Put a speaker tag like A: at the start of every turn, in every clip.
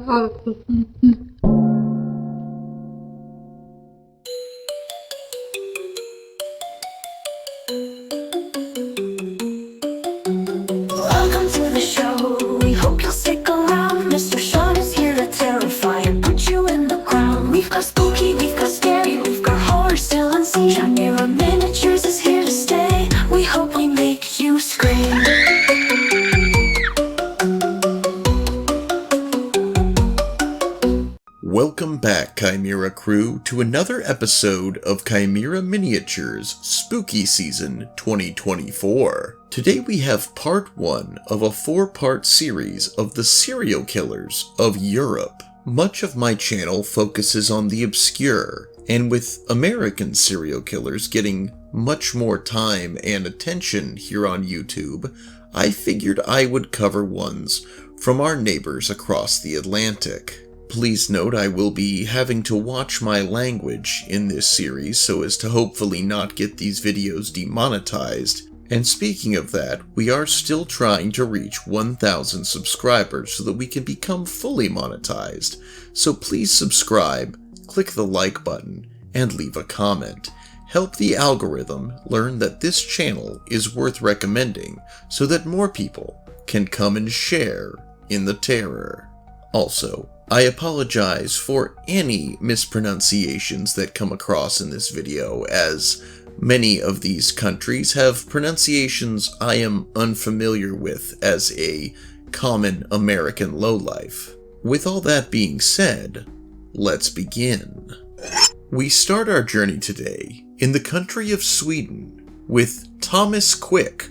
A: Welcome to the show. We hope you'll stick around. Mr. Sean is here to terrify and put you in the ground. We've got spooky, we've got scary, we've got horror still unseen. Chimera Miniatures is here to stay. We hope we make you scream.
B: Welcome back, Chimera Crew, to another episode of Chimera Miniatures Spooky Season 2024. Today we have part 1 of a 4-part series of the serial killers of Europe. Much of my channel focuses on the obscure, and with American serial killers getting much more time and attention here on YouTube, I figured I would cover ones from our neighbors across the Atlantic. Please note I will be having to watch my language in this series so as to hopefully not get these videos demonetized. And speaking of that, we are still trying to reach 1,000 subscribers so that we can become fully monetized. So please subscribe, click the like button, and leave a comment. Help the algorithm learn that this channel is worth recommending so that more people can come and share in the terror. Also, I apologize for any mispronunciations that come across in this video, as many of these countries have pronunciations I am unfamiliar with as a common American lowlife. With all that being said, let's begin. We start our journey today in the country of Sweden with Thomas Quick,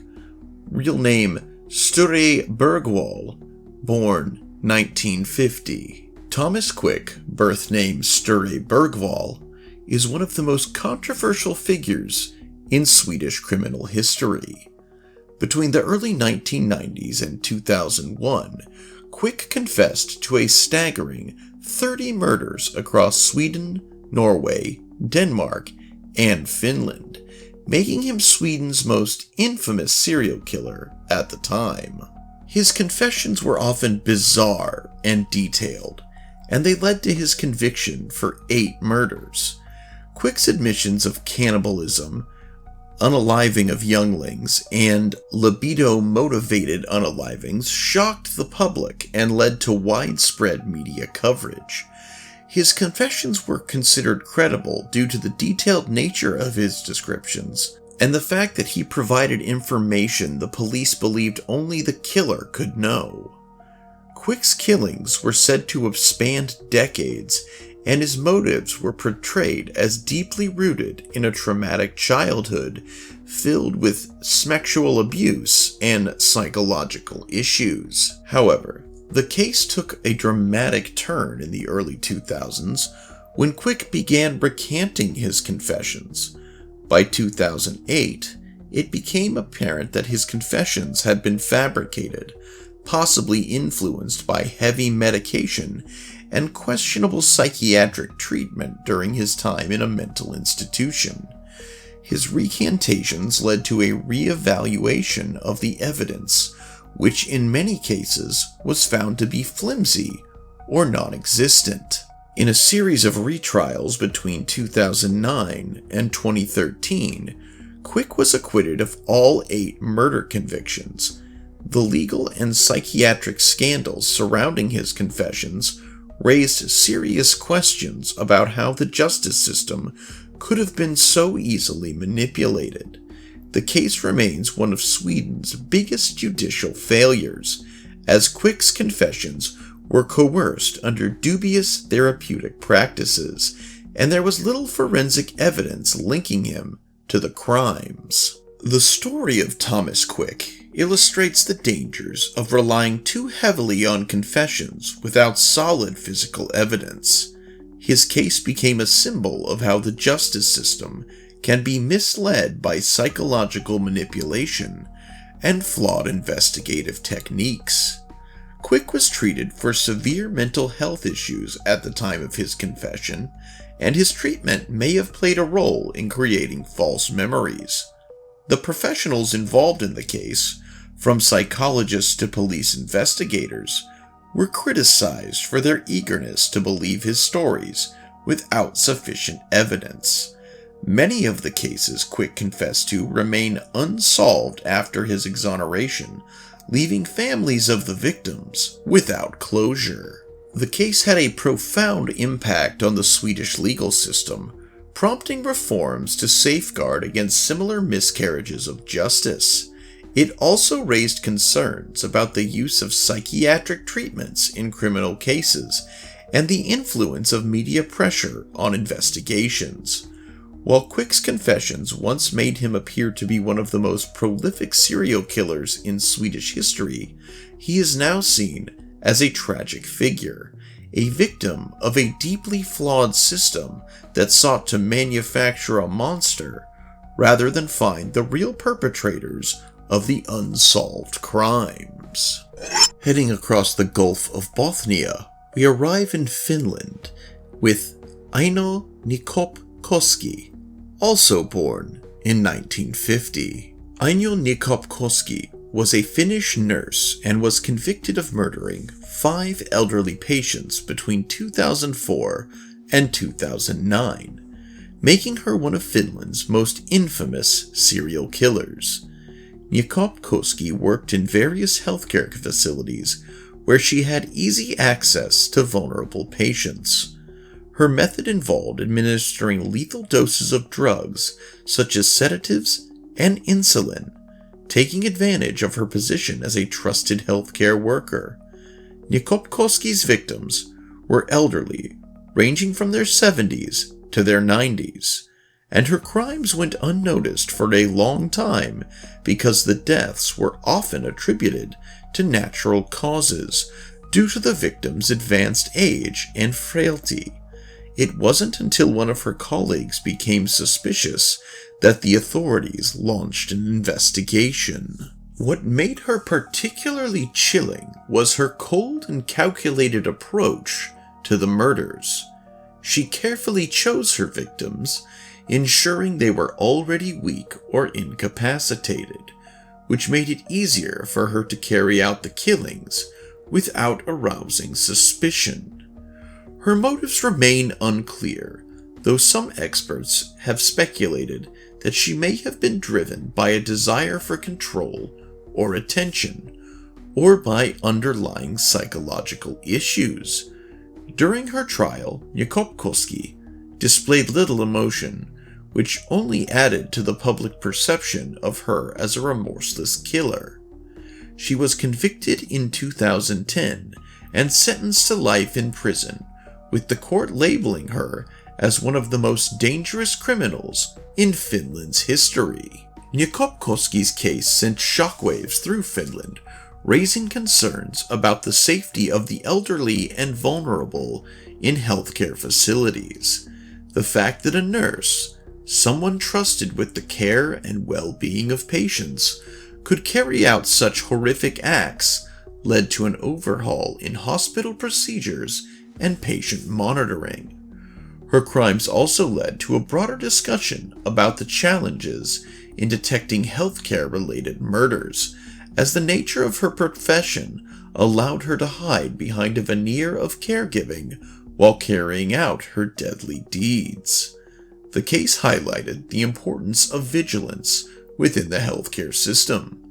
B: real name Sture Bergwall, born 1950. Thomas Quick, birth name Sture Bergwall, is one of the most controversial figures in Swedish criminal history. Between the early 1990s and 2001, Quick confessed to a staggering 30 murders across Sweden, Norway, Denmark, and Finland, making him Sweden's most infamous serial killer at the time. His confessions were often bizarre and detailed, and they led to his conviction for 8 murders. Quick's admissions of cannibalism, unaliving of younglings, and libido-motivated unalivings shocked the public and led to widespread media coverage. His confessions were considered credible due to the detailed nature of his descriptions, and the fact that he provided information the police believed only the killer could know. Quick's killings were said to have spanned decades, and his motives were portrayed as deeply rooted in a traumatic childhood filled with sexual abuse and psychological issues. However, the case took a dramatic turn in the early 2000s when Quick began recanting his confessions. By 2008, it became apparent that his confessions had been fabricated, possibly influenced by heavy medication and questionable psychiatric treatment during his time in a mental institution. His recantations led to a re-evaluation of the evidence, which in many cases was found to be flimsy or non-existent. In a series of retrials between 2009 and 2013, Quick was acquitted of all 8 murder convictions. The legal and psychiatric scandals surrounding his confessions raised serious questions about how the justice system could have been so easily manipulated. The case remains one of Sweden's biggest judicial failures, as Quick's confessions were coerced under dubious therapeutic practices, and there was little forensic evidence linking him to the crimes. The story of Thomas Quick illustrates the dangers of relying too heavily on confessions without solid physical evidence. His case became a symbol of how the justice system can be misled by psychological manipulation and flawed investigative techniques. Quick was treated for severe mental health issues at the time of his confession, and his treatment may have played a role in creating false memories. The professionals involved in the case, from psychologists to police investigators, were criticized for their eagerness to believe his stories without sufficient evidence. Many of the cases Quick confessed to remain unsolved after his exoneration, leaving families of the victims without closure. The case had a profound impact on the Swedish legal system, prompting reforms to safeguard against similar miscarriages of justice. It also raised concerns about the use of psychiatric treatments in criminal cases and the influence of media pressure on investigations. While Quick's confessions once made him appear to be one of the most prolific serial killers in Swedish history, he is now seen as a tragic figure, a victim of a deeply flawed system that sought to manufacture a monster rather than find the real perpetrators of the unsolved crimes. Heading across the Gulf of Bothnia, we arrive in Finland with Aino Nikopkoski, also born in 1950. Aino Nikopkoski was a Finnish nurse and was convicted of murdering 5 elderly patients between 2004 and 2009, making her one of Finland's most infamous serial killers. Nikopkoski worked in various healthcare facilities where she had easy access to vulnerable patients. Her method involved administering lethal doses of drugs such as sedatives and insulin, taking advantage of her position as a trusted healthcare worker. Nikopkoski's victims were elderly, ranging from their 70s to their 90s, and her crimes went unnoticed for a long time because the deaths were often attributed to natural causes due to the victim's advanced age and frailty. It wasn't until one of her colleagues became suspicious that the authorities launched an investigation. What made her particularly chilling was her cold and calculated approach to the murders. She carefully chose her victims, ensuring they were already weak or incapacitated, which made it easier for her to carry out the killings without arousing suspicion. Her motives remain unclear, though some experts have speculated that she may have been driven by a desire for control or attention, or by underlying psychological issues. During her trial, Nikopkoski displayed little emotion, which only added to the public perception of her as a remorseless killer. She was convicted in 2010 and sentenced to life in prison, with the court labeling her as one of the most dangerous criminals in Finland's history. Nikopkoski's case sent shockwaves through Finland, raising concerns about the safety of the elderly and vulnerable in healthcare facilities. The fact that a nurse, someone trusted with the care and well-being of patients, could carry out such horrific acts led to an overhaul in hospital procedures and patient monitoring. Her crimes also led to a broader discussion about the challenges in detecting healthcare-related murders, as the nature of her profession allowed her to hide behind a veneer of caregiving while carrying out her deadly deeds. The case highlighted the importance of vigilance within the healthcare system,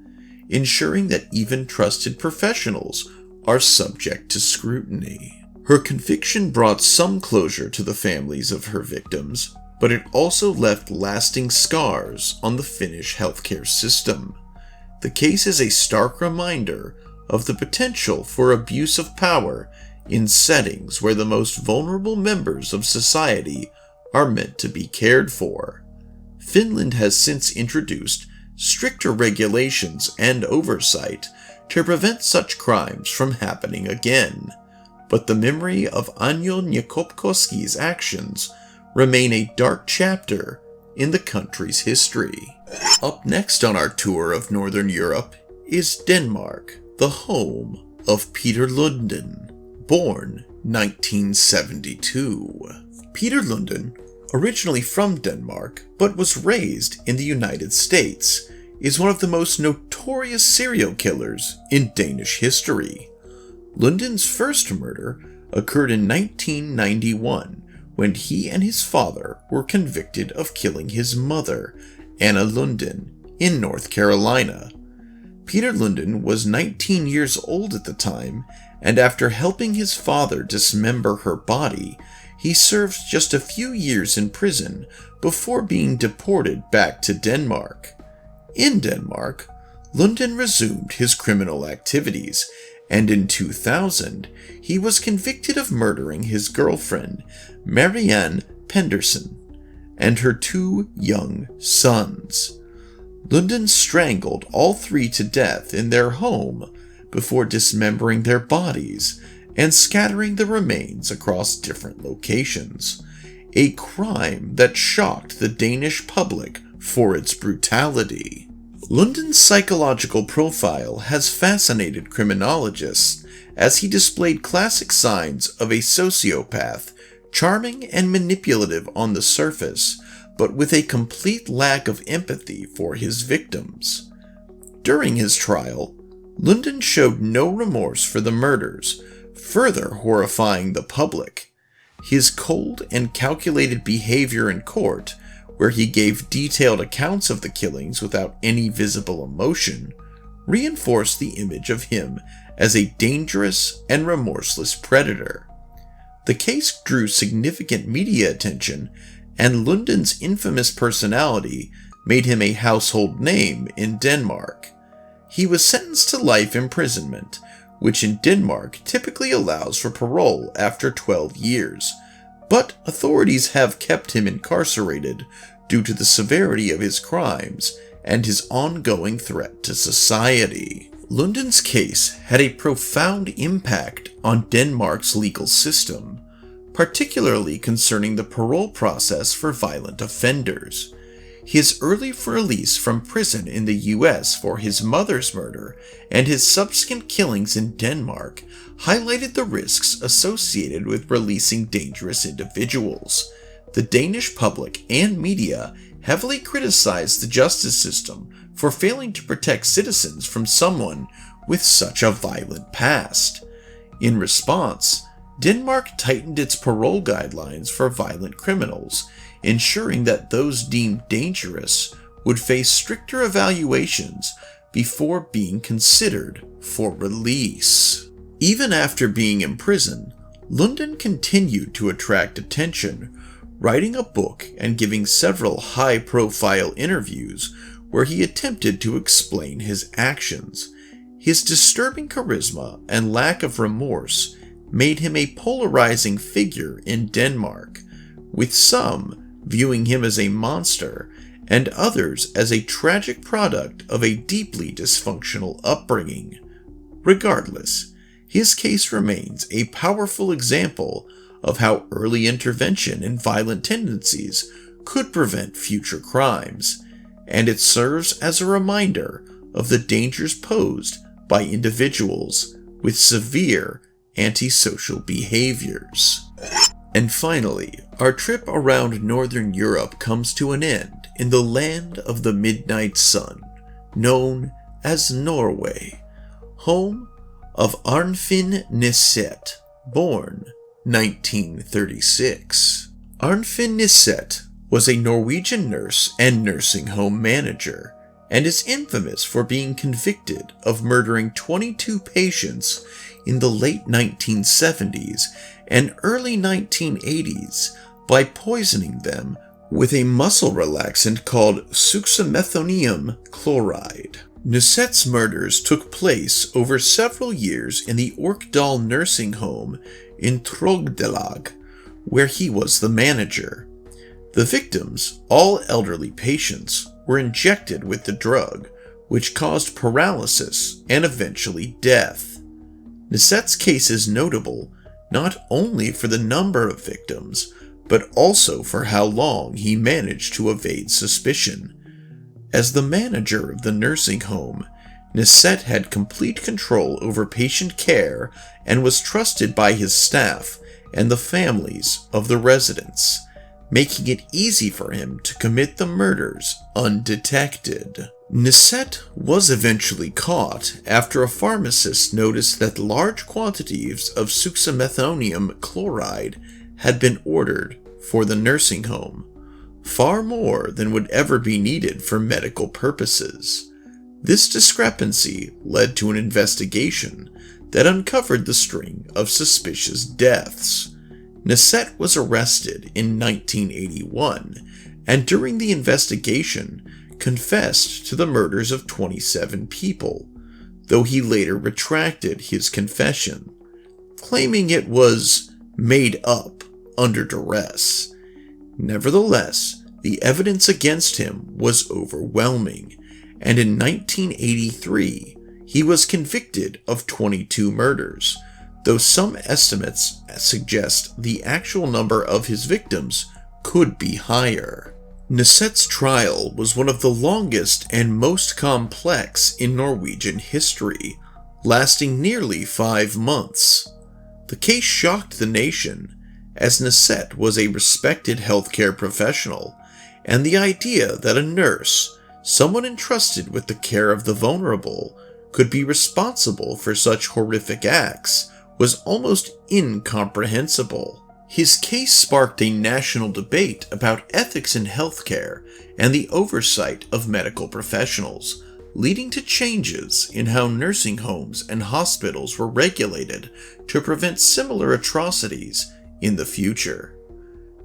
B: ensuring that even trusted professionals are subject to scrutiny. Her conviction brought some closure to the families of her victims, but it also left lasting scars on the Finnish healthcare system. The case is a stark reminder of the potential for abuse of power in settings where the most vulnerable members of society are meant to be cared for. Finland has since introduced stricter regulations and oversight to prevent such crimes from happening again, but the memory of Aino Nikopkoski's actions remain a dark chapter in the country's history. Up next on our tour of Northern Europe is Denmark, the home of Peter Lunden, born 1972. Peter Lunden, originally from Denmark but was raised in the United States, is one of the most notorious serial killers in Danish history. Lundin's first murder occurred in 1991 when he and his father were convicted of killing his mother, Anna Lundin, in North Carolina. Peter Lundin was 19 years old at the time, and after helping his father dismember her body, he served just a few years in prison before being deported back to Denmark. In Denmark, Lundin resumed his criminal activities, and in 2000, he was convicted of murdering his girlfriend, Marianne Pendersen, and her 2 young sons. Lundin strangled all 3 to death in their home before dismembering their bodies and scattering the remains across different locations, a crime that shocked the Danish public for its brutality. Lundin's psychological profile has fascinated criminologists as he displayed classic signs of a sociopath, charming and manipulative on the surface, but with a complete lack of empathy for his victims. During his trial, Lundin showed no remorse for the murders, further horrifying the public. His cold and calculated behavior in court, where he gave detailed accounts of the killings without any visible emotion, reinforced the image of him as a dangerous and remorseless predator. The case drew significant media attention, and Lundin's infamous personality made him a household name in Denmark. He was sentenced to life imprisonment, which in Denmark typically allows for parole after 12 years, but authorities have kept him incarcerated due to the severity of his crimes and his ongoing threat to society. Lundin's case had a profound impact on Denmark's legal system, particularly concerning the parole process for violent offenders. His early release from prison in the US for his mother's murder and his subsequent killings in Denmark highlighted the risks associated with releasing dangerous individuals. The Danish public and media heavily criticized the justice system for failing to protect citizens from someone with such a violent past. In response, Denmark tightened its parole guidelines for violent criminals, ensuring that those deemed dangerous would face stricter evaluations before being considered for release. Even after being in prison, Lundin continued to attract attention, writing a book and giving several high-profile interviews where he attempted to explain his actions. His disturbing charisma and lack of remorse made him a polarizing figure in Denmark, with some viewing him as a monster and others as a tragic product of a deeply dysfunctional upbringing. Regardless, his case remains a powerful example of how early intervention in violent tendencies could prevent future crimes, and it serves as a reminder of the dangers posed by individuals with severe antisocial behaviors. And finally, our trip around Northern Europe comes to an end in the land of the midnight sun, known as Norway, home of Arnfinn Niset, born 1936. Arnfinn Niset was a Norwegian nurse and nursing home manager, and is infamous for being convicted of murdering 22 patients in the late 1970s and early 1980s by poisoning them with a muscle relaxant called succinylmethonium chloride. Niset's murders took place over several years in the Orkdal nursing home in Trøgdelag, where he was the manager. The victims, all elderly patients, were injected with the drug, which caused paralysis and eventually death. Niset's case is notable not only for the number of victims, but also for how long he managed to evade suspicion. As the manager of the nursing home, Niset had complete control over patient care and was trusted by his staff and the families of the residents, making it easy for him to commit the murders undetected. Nisette was eventually caught after a pharmacist noticed that large quantities of succinylmethonium chloride had been ordered for the nursing home, far more than would ever be needed for medical purposes. This discrepancy led to an investigation that uncovered the string of suspicious deaths. Nisette was arrested in 1981, and during the investigation confessed to the murders of 27 people, though he later retracted his confession, claiming it was made up under duress. Nevertheless, the evidence against him was overwhelming, and in 1983, he was convicted of 22 murders, though some estimates suggest the actual number of his victims could be higher. Nisette's trial was one of the longest and most complex in Norwegian history, lasting nearly 5 months. The case shocked the nation, as Nisette was a respected healthcare professional, and the idea that a nurse, someone entrusted with the care of the vulnerable, could be responsible for such horrific acts was almost incomprehensible. His case sparked a national debate about ethics in healthcare and the oversight of medical professionals, leading to changes in how nursing homes and hospitals were regulated to prevent similar atrocities in the future.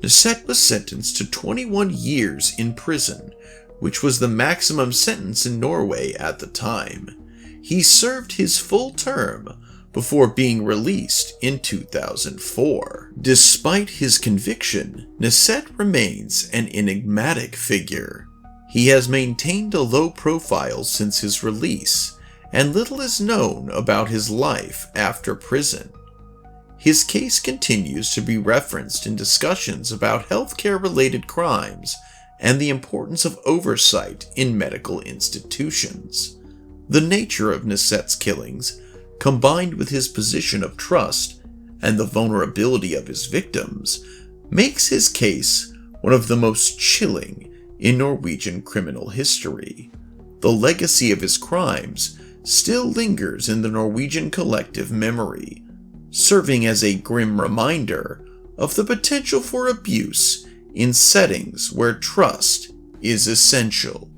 B: Nisette was sentenced to 21 years in prison, which was the maximum sentence in Norway at the time. He served his full term before being released in 2004. Despite his conviction, Nisette remains an enigmatic figure. He has maintained a low profile since his release, and little is known about his life after prison. His case continues to be referenced in discussions about healthcare-related crimes and the importance of oversight in medical institutions. The nature of Nisette's killings, combined with his position of trust and the vulnerability of his victims, makes his case one of the most chilling in Norwegian criminal history. The legacy of his crimes still lingers in the Norwegian collective memory, serving as a grim reminder of the potential for abuse in settings where trust is essential.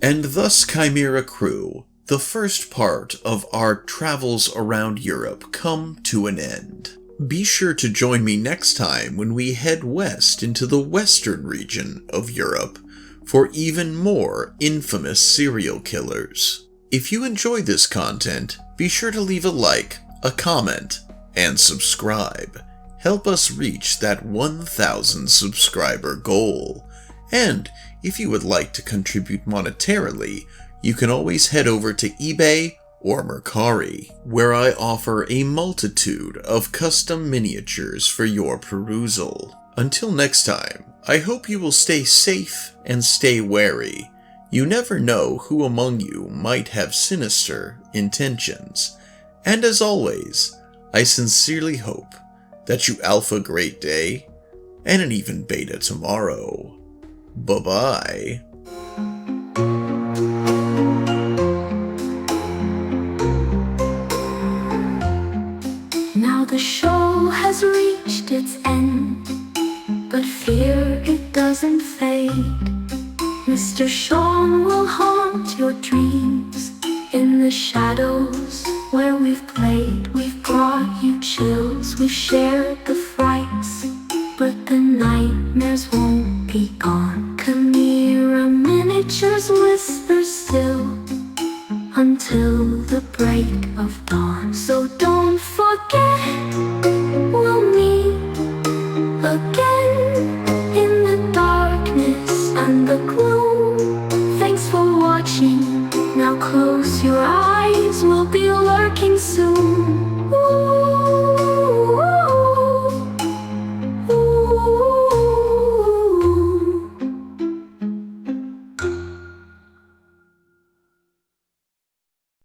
B: And thus, Chimera Crew, the first part of our travels around Europe come to an end. Be sure to join me next time when we head west into the western region of Europe for even more infamous serial killers. If you enjoy this content, be sure to leave a like, a comment, and subscribe. Help us reach that 1,000 subscriber goal. And if you would like to contribute monetarily, you can always head over to eBay or Mercari, where I offer a multitude of custom miniatures for your perusal. Until next time, I hope you will stay safe and stay wary. You never know who among you might have sinister intentions. And as always, I sincerely hope that you alpha great day and an even beta tomorrow. Bye-bye.
A: Now the show has reached its end, but fear it doesn't fade. Mr. Sean will haunt your dreams in the shadows where we've played. We've brought you chills, we've shared the frights, but the nightmares won't be gone. Chimera miniatures whisper still until the break of dawn. So don't forget, we'll meet again in the darkness and the gloom.